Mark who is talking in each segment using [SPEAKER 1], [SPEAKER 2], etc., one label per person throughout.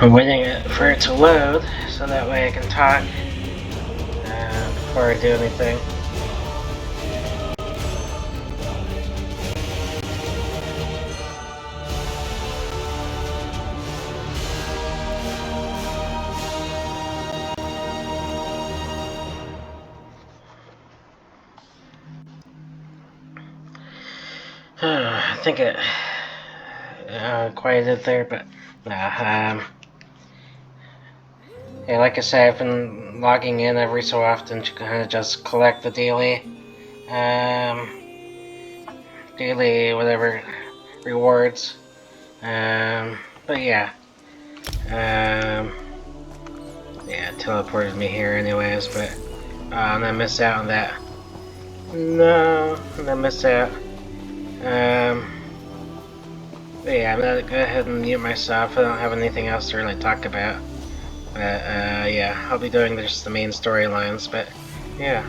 [SPEAKER 1] I'm waiting for it to load so that way I can talk before I do anything. I think it quieted there, but yeah, like I say, I've been logging in every so often to kind of just collect the daily whatever rewards. But yeah, yeah, it teleported me here anyways. But and I missed out on that. No, and I missed out. But yeah, I'm gonna go ahead and mute myself. I don't have anything else to really talk about. But yeah, I'll be doing just the main storylines. But yeah.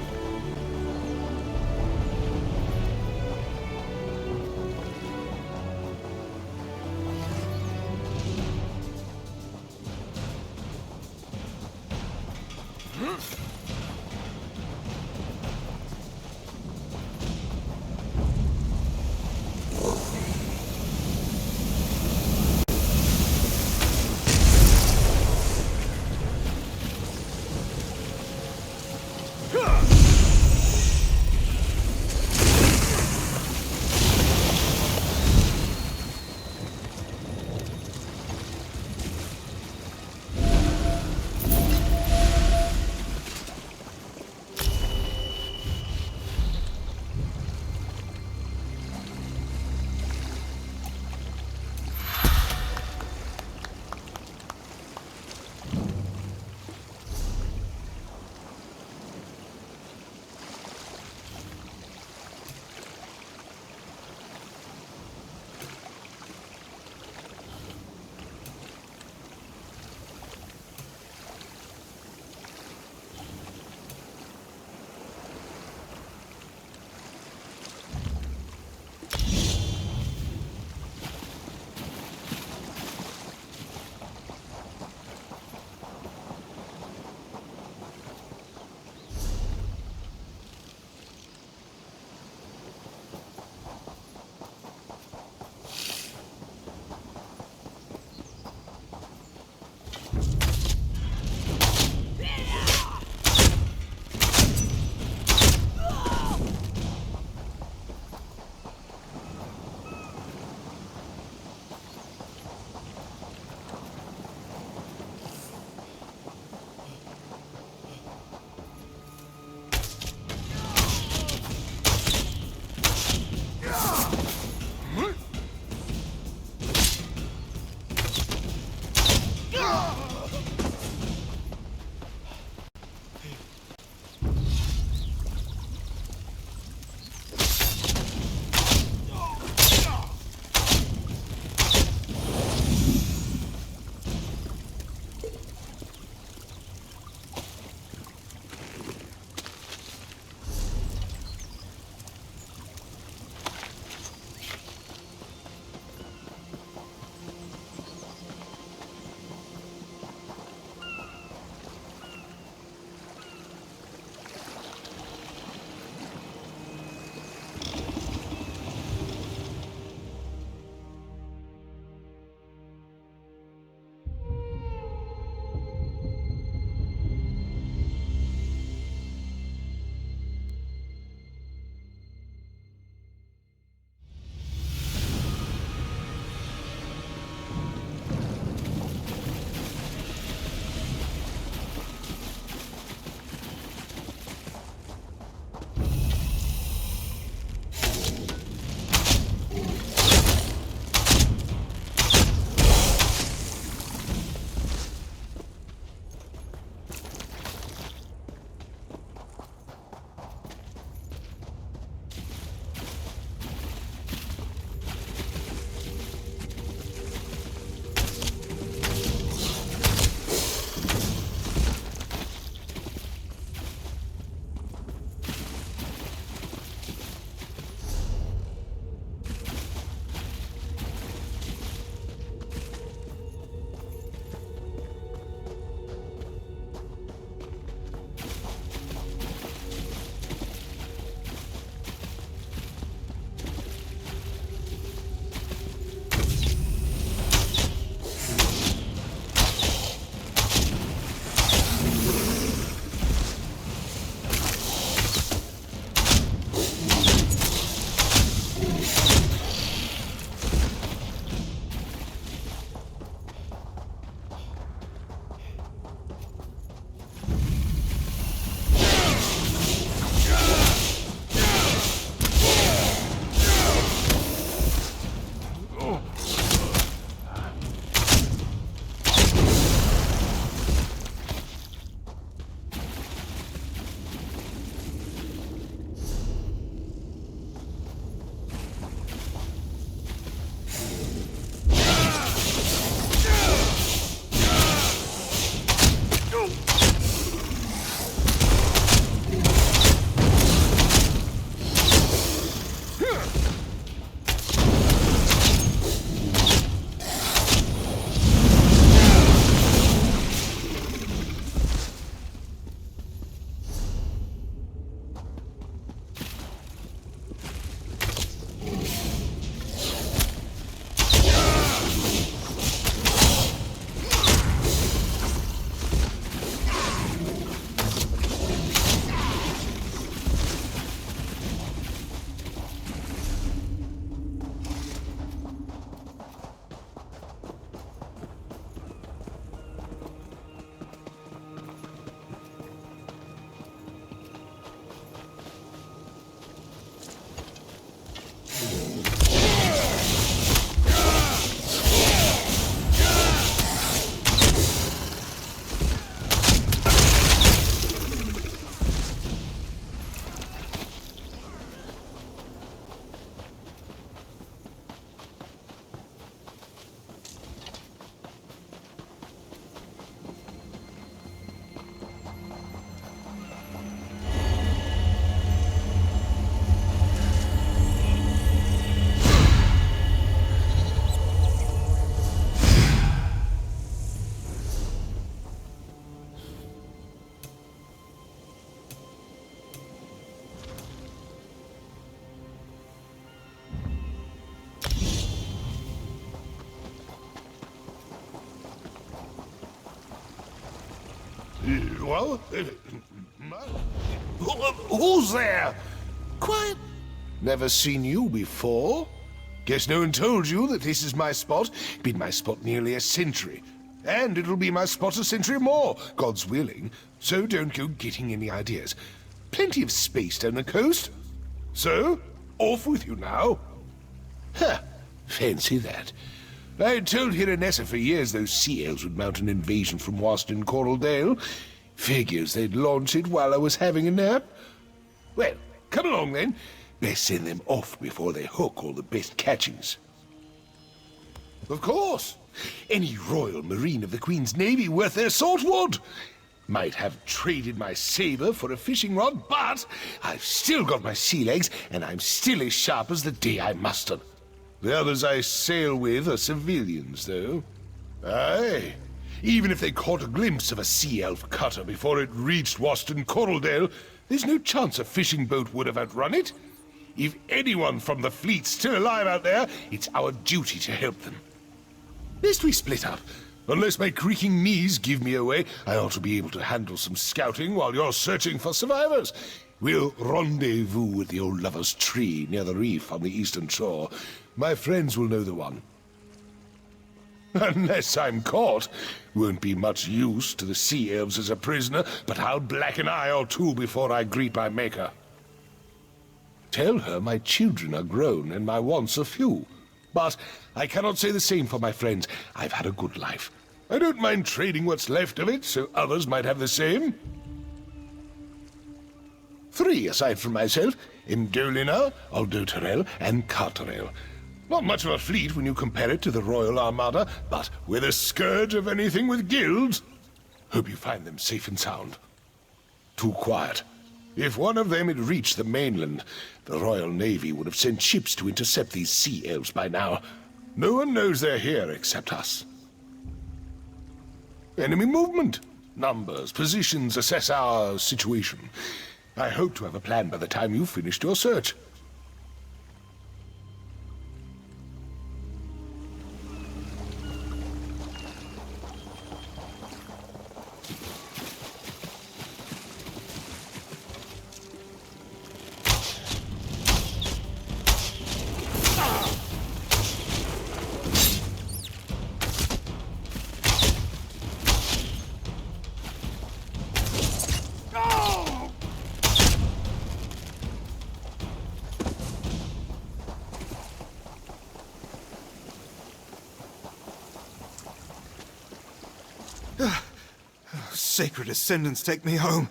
[SPEAKER 2] Well, who's there? Quiet. Never seen you before. Guess no one told you that this is my spot. Been my spot nearly a century. And it'll be my spot a century more, God's willing. So don't go getting any ideas. Plenty of space down the coast. So, off with you now. Huh, fancy that. I had told Hiranessa for years those sea elves would mount an invasion from Waston Coral Dale. Figures they'd launch it while I was having a nap. Well, come along then. Best send them off before they hook all the best catchings. Of course. Any Royal Marine of the Queen's Navy worth their salt would. Might have traded my saber for a fishing rod, but I've still got my sea legs, and I'm still as sharp as the day I mustered. The others I sail with are civilians, though. Aye. Even if they caught a glimpse of a sea elf cutter before it reached Waston Coraldale, there's no chance a fishing boat would have outrun it. If anyone from the fleet's still alive out there, it's our duty to help them. Lest we split up. Unless my creaking knees give me away, I ought to be able to handle some scouting while you're searching for survivors. We'll rendezvous at the old lover's tree near the reef on the eastern shore. My friends will know the one. Unless I'm caught. Won't be much use to the sea elves as a prisoner, but I'll black an eye or two before I greet my maker. Tell her my children are grown and my wants are few. But I cannot say the same for my friends. I've had a good life. I don't mind trading what's left of it, so others might have the same. 3 aside from myself: Imdolina, Aldotarel, and Cartarel. Not much of a fleet when you compare it to the Royal Armada, but we're the scourge of anything with guilds. Hope you find them safe and sound. Too quiet. If one of them had reached the mainland, the Royal Navy would have sent ships to intercept these sea elves by now. No one knows they're here except us. Enemy movement. Numbers, positions, assess our situation. I hope to have a plan by the time you've finished your search.
[SPEAKER 3] Sacred Ascendants, take me home.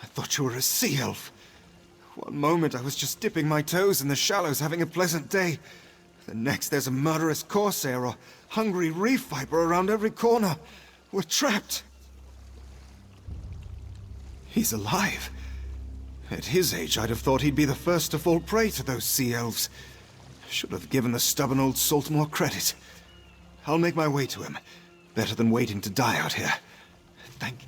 [SPEAKER 3] I thought you were a sea elf. One moment I was just dipping my toes in the shallows having a pleasant day. The next there's a murderous corsair or hungry reef viper around every corner. We're trapped. He's alive. At his age, I'd have thought he'd be the first to fall prey to those sea elves. Should have given the stubborn old salt more credit. I'll make my way to him. Better than waiting to die out here. Thank you.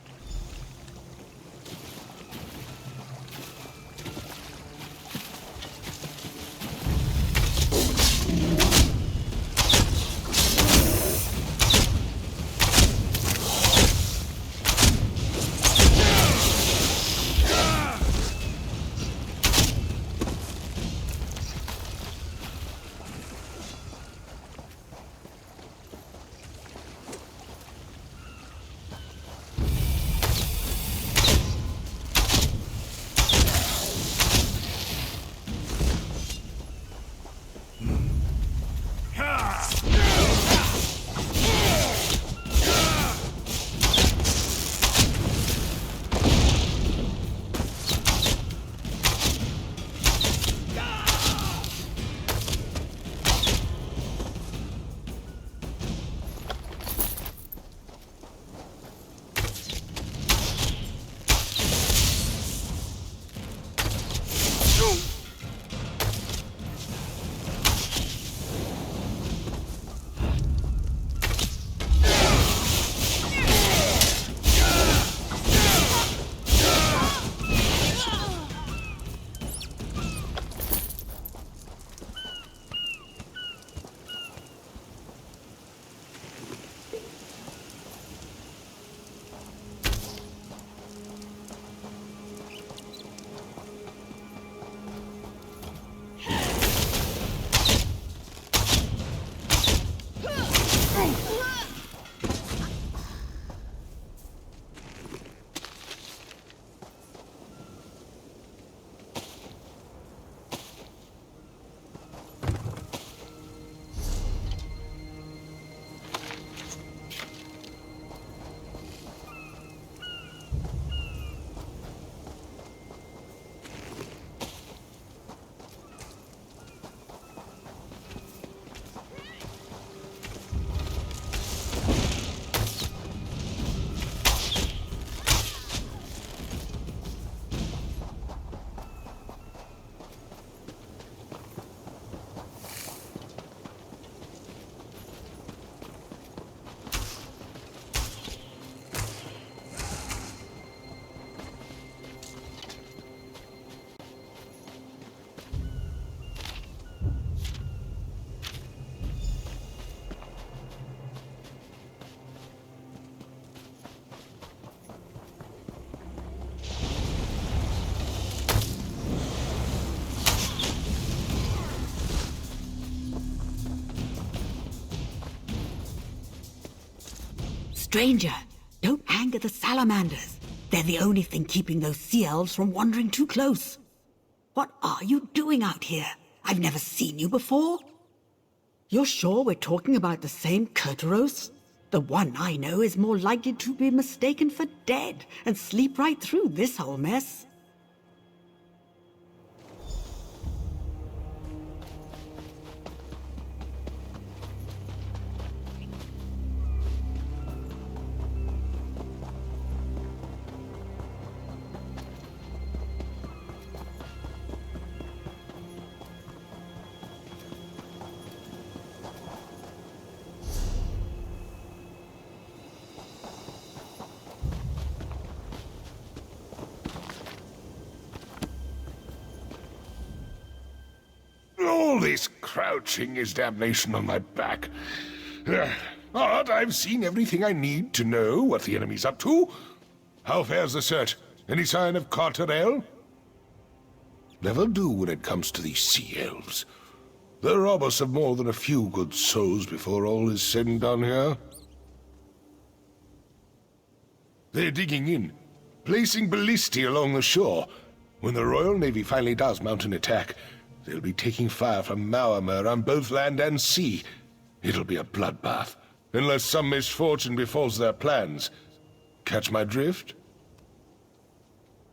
[SPEAKER 4] Stranger, don't anger the salamanders. They're the only thing keeping those sea elves from wandering too close. What are you doing out here? I've never seen you before. You're sure we're talking about the same Kurtaros? The one I know is more likely to be mistaken for dead and sleep right through this whole mess.
[SPEAKER 2] All this crouching is damnation on my back. But I've seen everything I need to know what the enemy's up to. How fares the search? Any sign of Carterel? Never do when it comes to these sea elves. They rob us of more than a few good souls before all is said and done here. They're digging in, placing ballistae along the shore. When the Royal Navy finally does mount an attack, they'll be taking fire from Mauamer on both land and sea. It'll be a bloodbath, unless some misfortune befalls their plans. Catch my drift?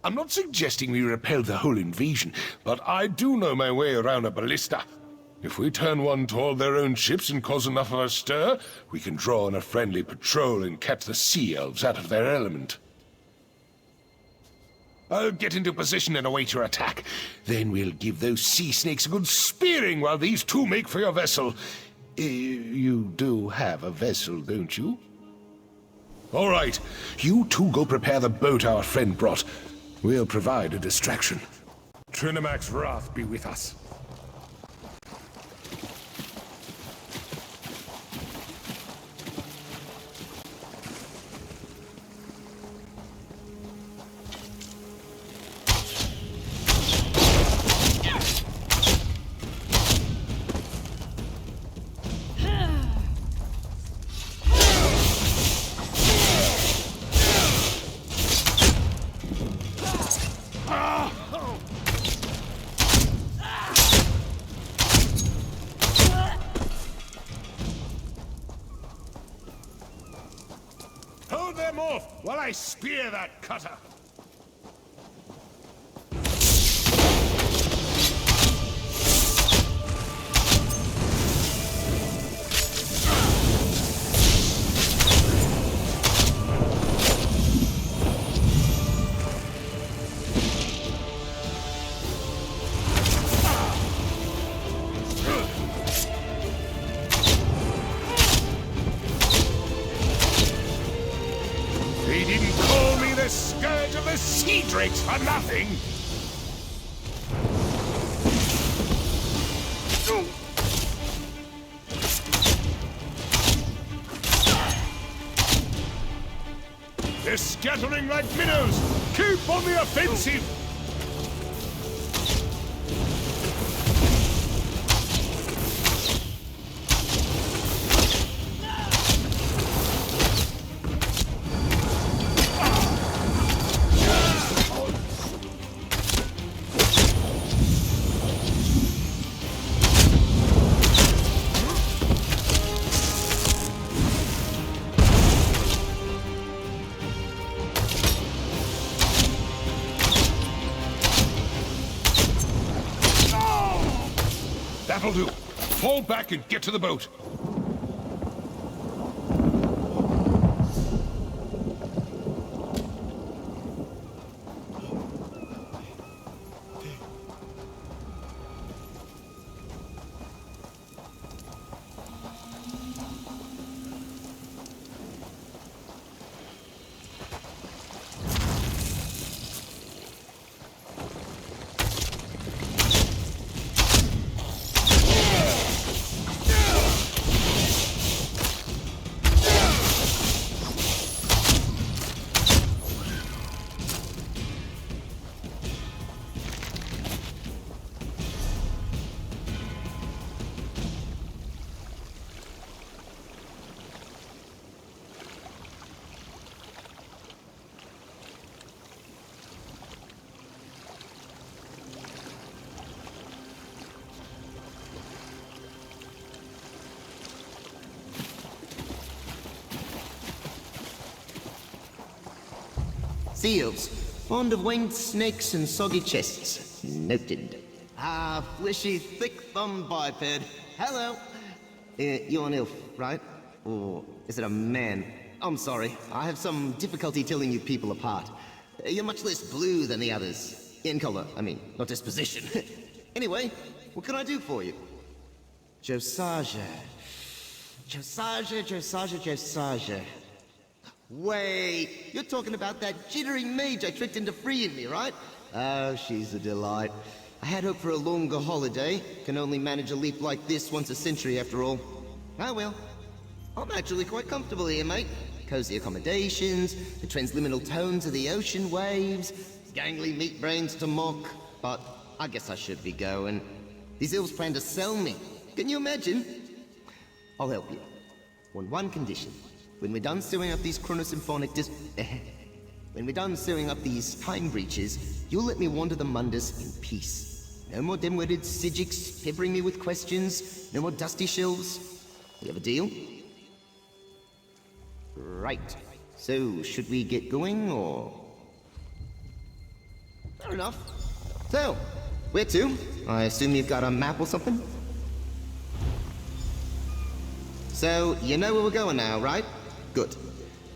[SPEAKER 2] I'm not suggesting we repel the whole invasion, but I do know my way around a ballista. If we turn one toward their own ships and cause enough of a stir, we can draw on a friendly patrol and catch the sea elves out of their element. I'll get into position and await your attack. Then we'll give those sea snakes a good spearing while these two make for your vessel. You do have a vessel, don't you? All right. You two go prepare the boat our friend brought. We'll provide a distraction. Trinamac's wrath be with us. Hold them off while I spear that cutter. They didn't call me the scourge of the sea drakes for nothing! They're scattering like minnows! Keep on the offensive! That'll do. Fall back and get to the boat.
[SPEAKER 5] Seals. Fond of winged snakes and soggy chests. Noted. Ah, fleshy, thick-thumbed biped. Hello. You're an elf, right? Or is it a man? I'm sorry. I have some difficulty telling you people apart. You're much less blue than the others. In color, I mean, not disposition. Anyway, what can I do for you? Josiah. Josiah. Wait, you're talking about that jittery mage I tricked into freeing me, right? Oh, she's a delight. I had hoped for a longer holiday. Can only manage a leap like this once a century, after all. Oh well. I'm actually quite comfortable here, mate. Cozy accommodations, the transliminal tones of the ocean waves, gangly meat brains to mock. But I guess I should be going. These elves plan to sell me. Can you imagine? I'll help you. On one condition. When we're done sewing up these chronosymphonic when we're done sewing up these time breaches, you'll let me wander the Mundus in peace. No more dim-witted Sijiks peppering me with questions. No more dusty shelves. We have a deal? Right. So, should we get going, or...? Fair enough. So, where to? I assume you've got a map or something? So, you know where we're going now, right? Good.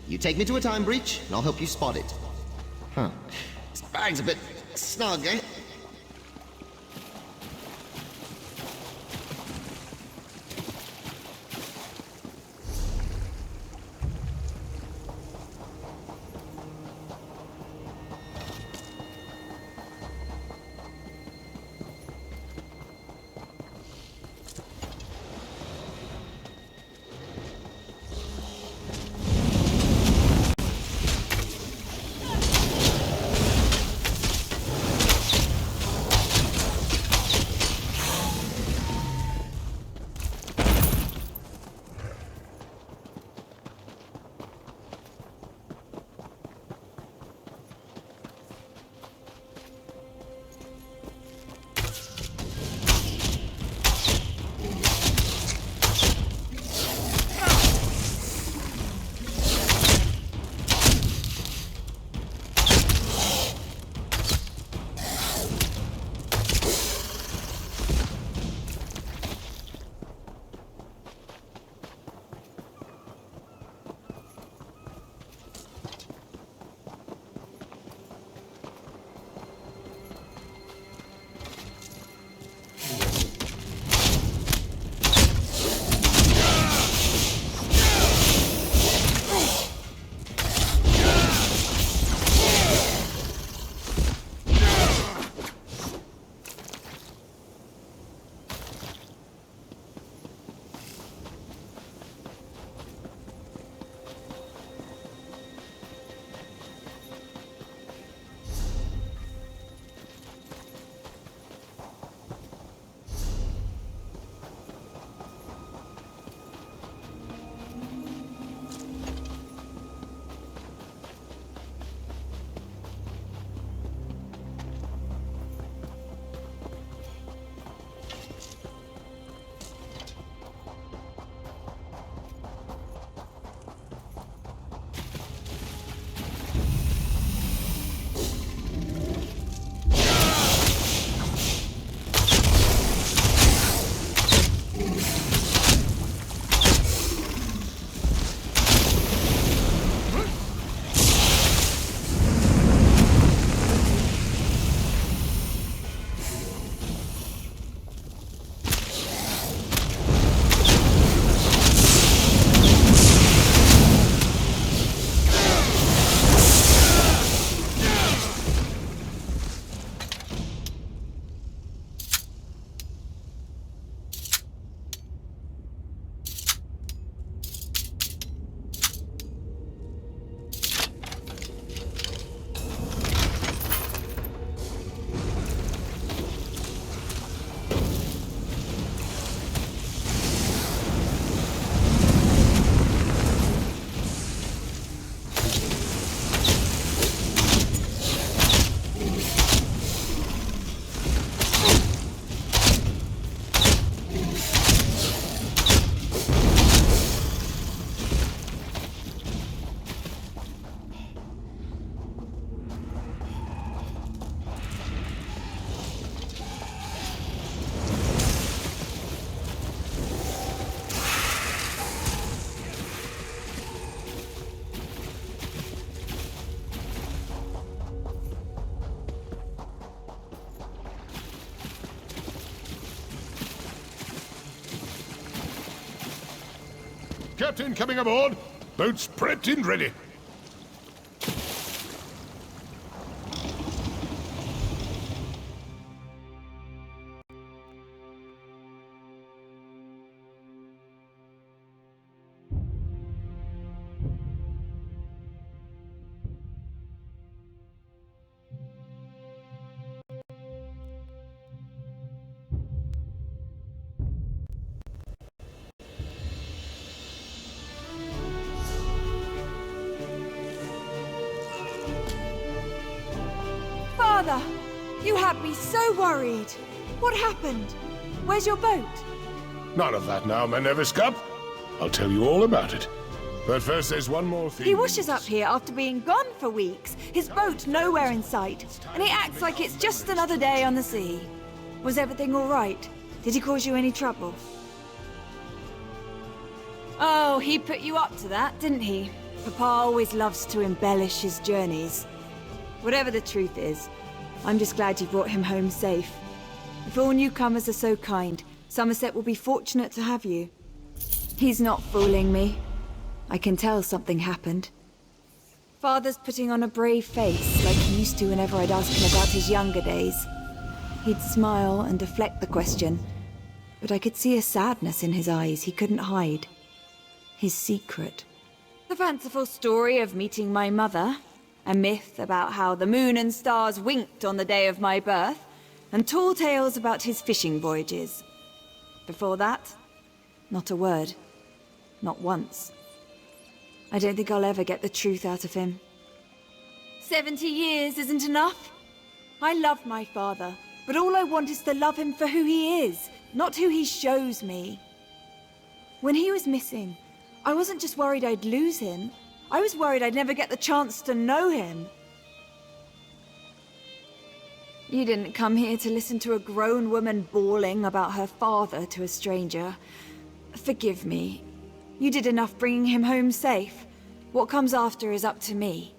[SPEAKER 5] You take me to a time breach, and I'll help you spot it. Huh. This bag's a bit snug, eh?
[SPEAKER 2] Captain coming aboard. Boats prepped and ready.
[SPEAKER 6] Father, you had me so worried. What happened? Where's your boat?
[SPEAKER 2] None of that now, my Nevis Cup. I'll tell you all about it. But first, there's one more thing.
[SPEAKER 6] He washes up here after being gone for weeks. His boat nowhere in sight. And he acts like it's just another day on the sea. Was everything all right? Did he cause you any trouble? Oh, he put you up to that, didn't he? Papa always loves to embellish his journeys. Whatever the truth is, I'm just glad you brought him home safe. If all newcomers are so kind, Somerset will be fortunate to have you. He's not fooling me. I can tell something happened. Father's putting on a brave face, like he used to whenever I'd ask him about his younger days. He'd smile and deflect the question, but I could see a sadness in his eyes he couldn't hide. His secret. The fanciful story of meeting my mother, a myth about how the moon and stars winked on the day of my birth, and tall tales about his fishing voyages. Before that, not a word. Not once. I don't think I'll ever get the truth out of him. 70 years isn't enough. I love my father, but all I want is to love him for who he is, not who he shows me. When he was missing, I wasn't just worried I'd lose him. I was worried I'd never get the chance to know him. You didn't come here to listen to a grown woman bawling about her father to a stranger. Forgive me. You did enough bringing him home safe. What comes after is up to me.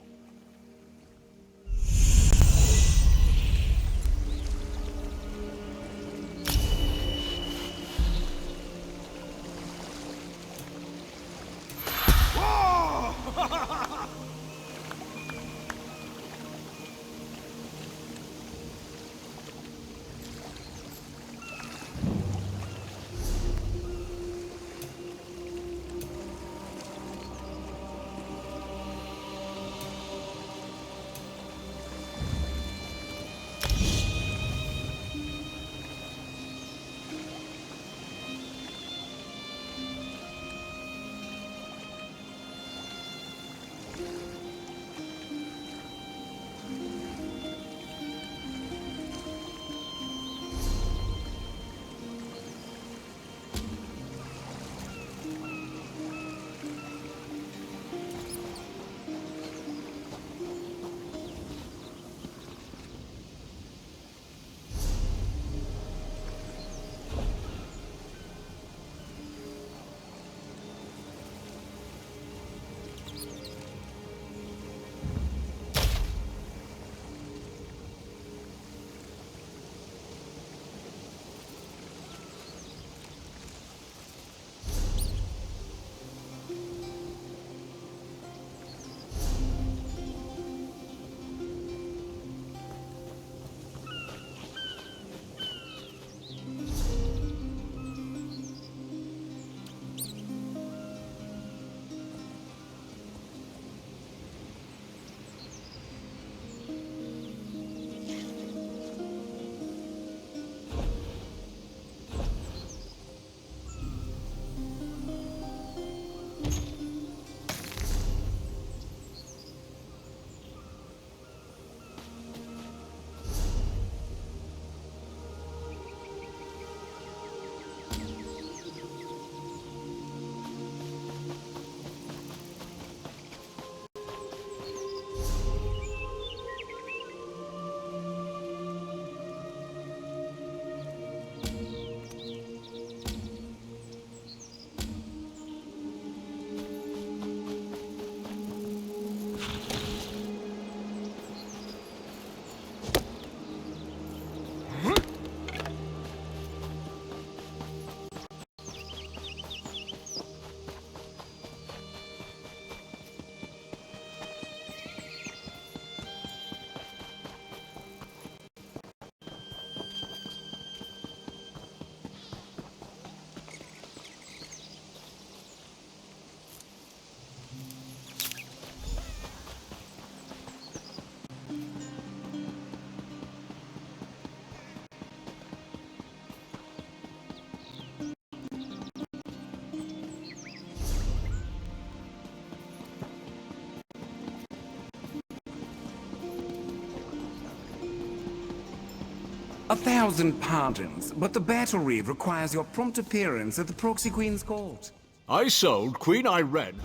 [SPEAKER 7] 1,000 pardons, but the Battle Reeve requires your prompt appearance at the Proxy Queen's court.
[SPEAKER 8] I sold Queen Irene.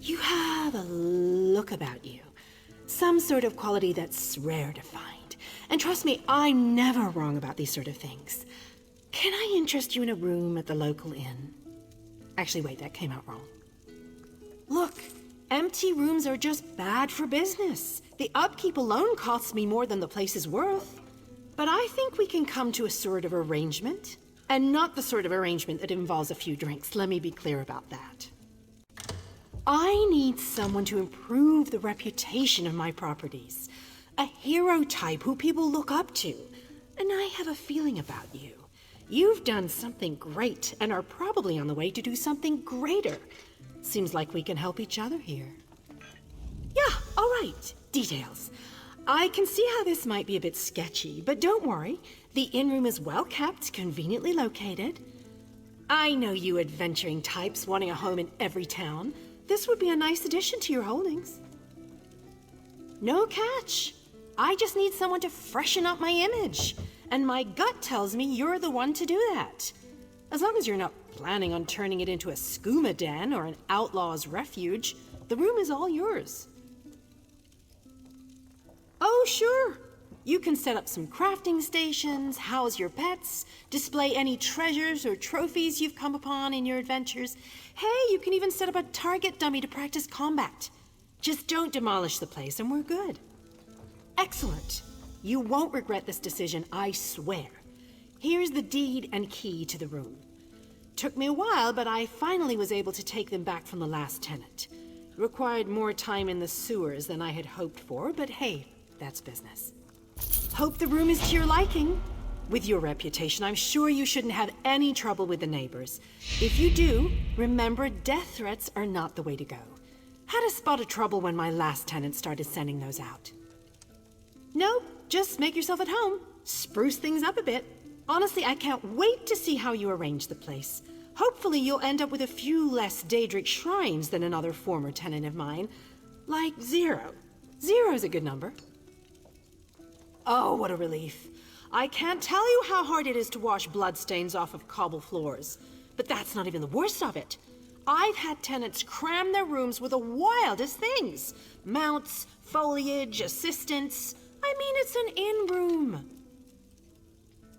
[SPEAKER 9] You have a look about you. Some sort of quality that's rare to find. And trust me, I'm never wrong about these sort of things. Can I interest you in a room at the local inn? Actually, wait, that came out wrong. Look, empty rooms are just bad for business. The upkeep alone costs me more than the place is worth. But I think we can come to a sort of arrangement. And not the sort of arrangement that involves a few drinks, let me be clear about that. I need someone to improve the reputation of my properties. A hero type who people look up to. And I have a feeling about you. You've done something great and are probably on the way to do something greater. Seems like we can help each other here. Yeah, all right. Details. I can see how this might be a bit sketchy, but don't worry. The inn room is well kept, conveniently located. I know you adventuring types wanting a home in every town. This would be a nice addition to your holdings. No catch. I just need someone to freshen up my image. And my gut tells me you're the one to do that. As long as you're not planning on turning it into a skooma den or an outlaw's refuge, the room is all yours. Oh, sure. You can set up some crafting stations, house your pets, display any treasures or trophies you've come upon in your adventures. Hey, you can even set up a target dummy to practice combat. Just don't demolish the place and we're good. Excellent. You won't regret this decision, I swear. Here's the deed and key to the room. Took me a while, but I finally was able to take them back from the last tenant. Required more time in the sewers than I had hoped for, but hey, that's business. Hope the room is to your liking. With your reputation, I'm sure you shouldn't have any trouble with the neighbors. If you do, remember death threats are not the way to go. Had a spot of trouble when my last tenant started sending those out. Nope, just make yourself at home. Spruce things up a bit. Honestly, I can't wait to see how you arrange the place. Hopefully you'll end up with a few less Daedric shrines than another former tenant of mine. Like 0. 0's a good number. Oh, what a relief. I can't tell you how hard it is to wash bloodstains off of cobble floors. But that's not even the worst of it. I've had tenants cram their rooms with the wildest things. Mounts, foliage, assistants. I mean, it's an inn room.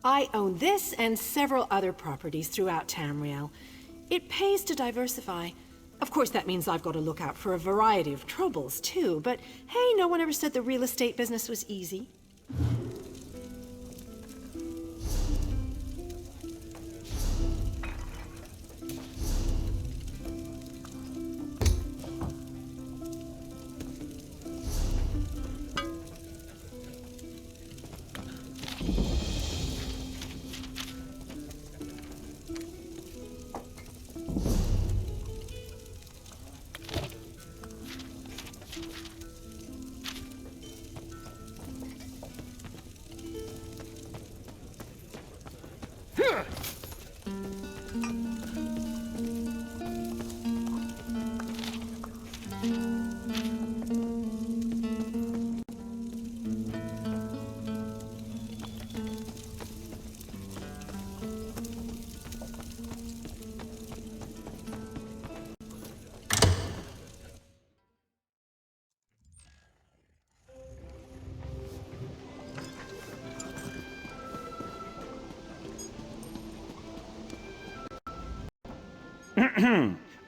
[SPEAKER 9] I own this and several other properties throughout Tamriel. It pays to diversify. Of course, that means I've got to look out for a variety of troubles, too. But hey, no one ever said the real estate business was easy.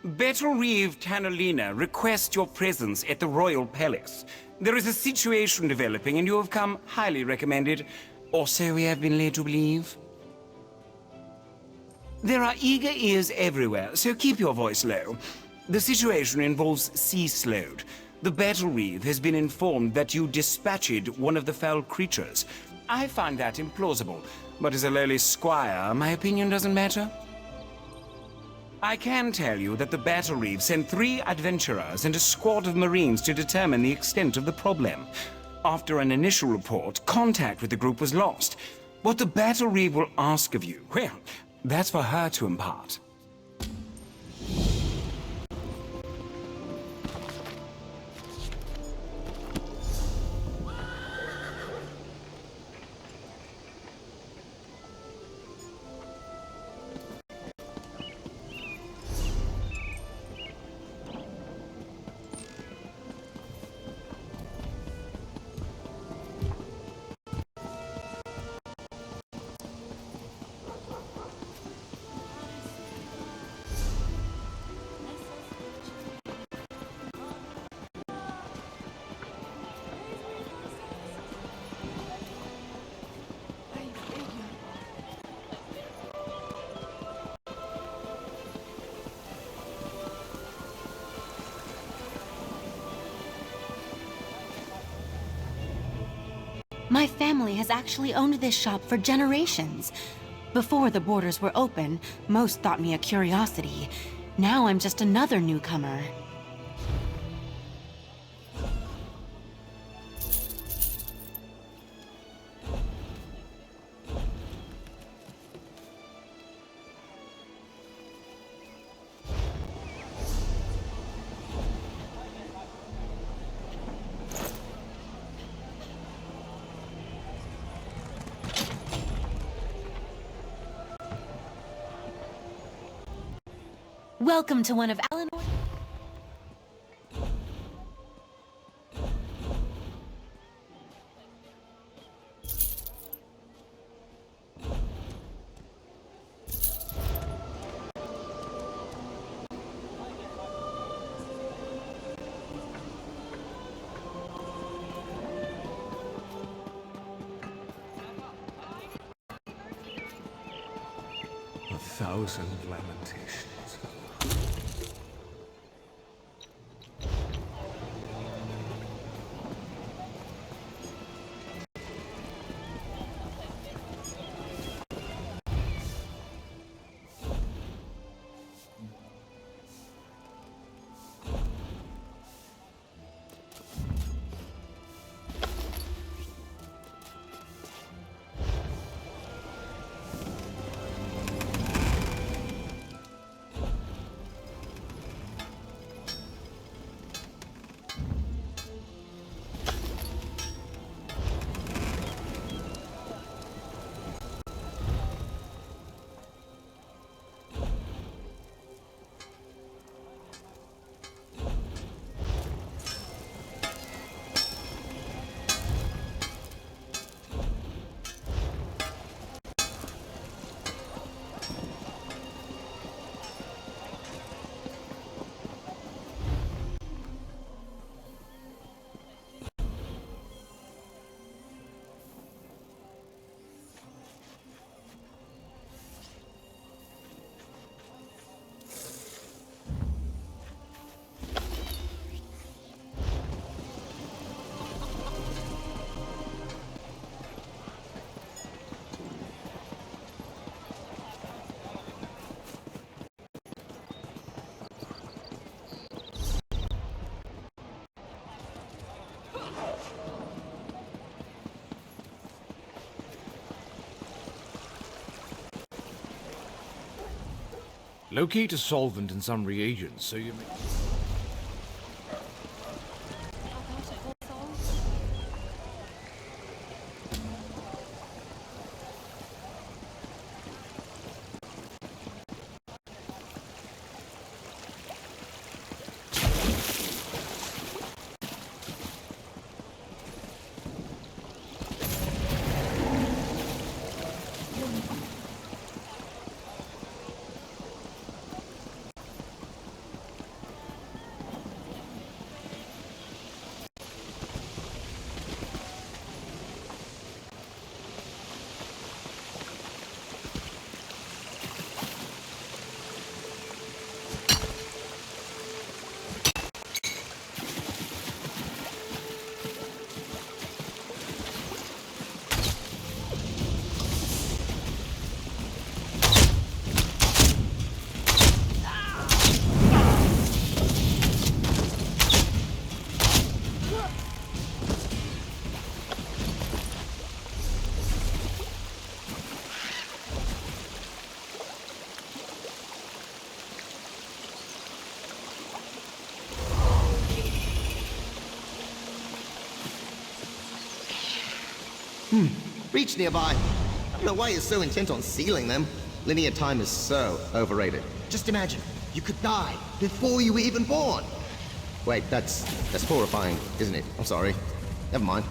[SPEAKER 7] Battle Reeve Tanalina requests your presence at the Royal Palace. There is a situation developing and you have come highly recommended, or so we have been led to believe. There are eager ears everywhere, so keep your voice low. The situation involves Sea Slode. The Battle Reeve has been informed that you dispatched one of the foul creatures. I find that implausible, but as a lowly squire, my opinion doesn't matter. I can tell you that the Battle Reef sent 3 adventurers and a squad of Marines to determine the extent of the problem. After an initial report, contact with the group was lost. What the Battle Reef will ask of you, well, that's for her to impart.
[SPEAKER 10] My family has actually owned this shop for generations. Before the borders were open, most thought me a curiosity. Now I'm just another newcomer. Welcome to one of Eleanor...
[SPEAKER 8] A thousand lamentations. Locate a solvent and some reagents so you may...
[SPEAKER 5] Breach nearby. I don't know why you're so intent on sealing them. Linear time is so overrated. Just imagine, you could die before you were even born. Wait, that's horrifying, isn't it? I'm sorry. Never mind.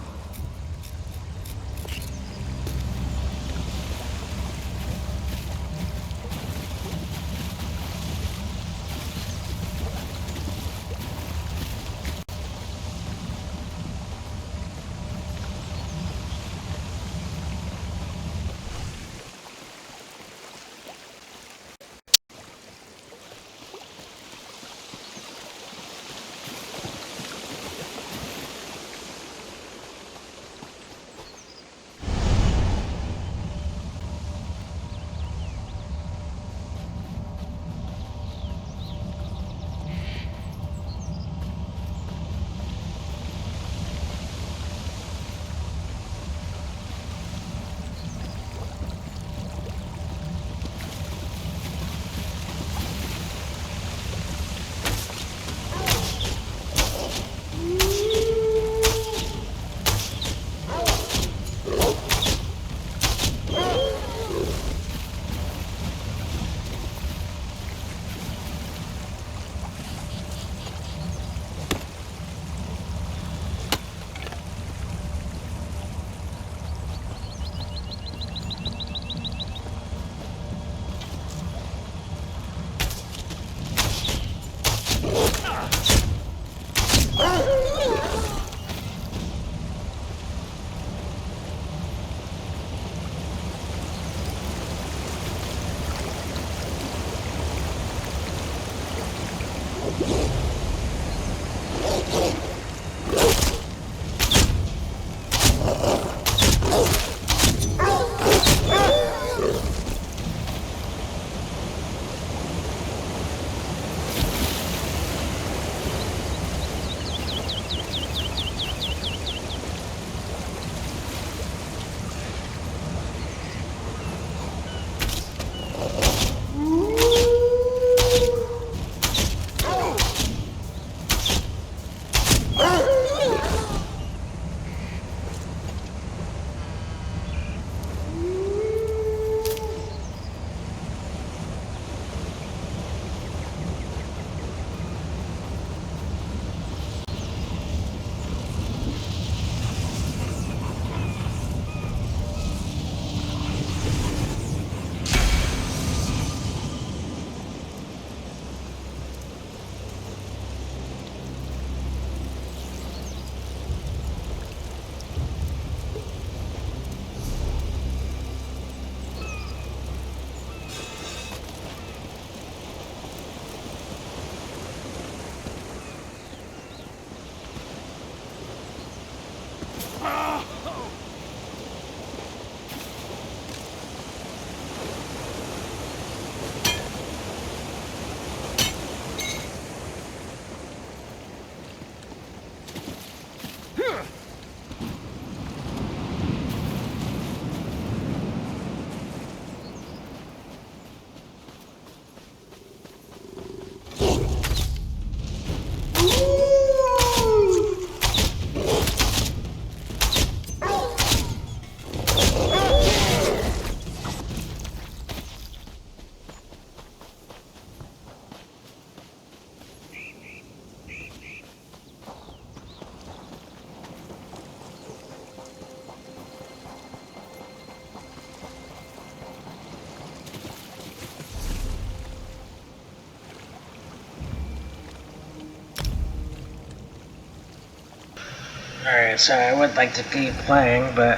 [SPEAKER 1] Alright, so I would like to keep playing, but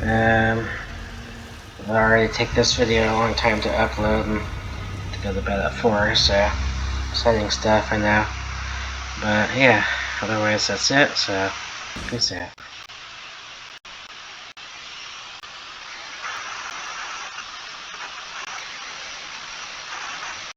[SPEAKER 1] it'll already take this video a long time to upload and to go to bed at 4, so exciting stuff I know. But yeah, otherwise that's it, so peace out.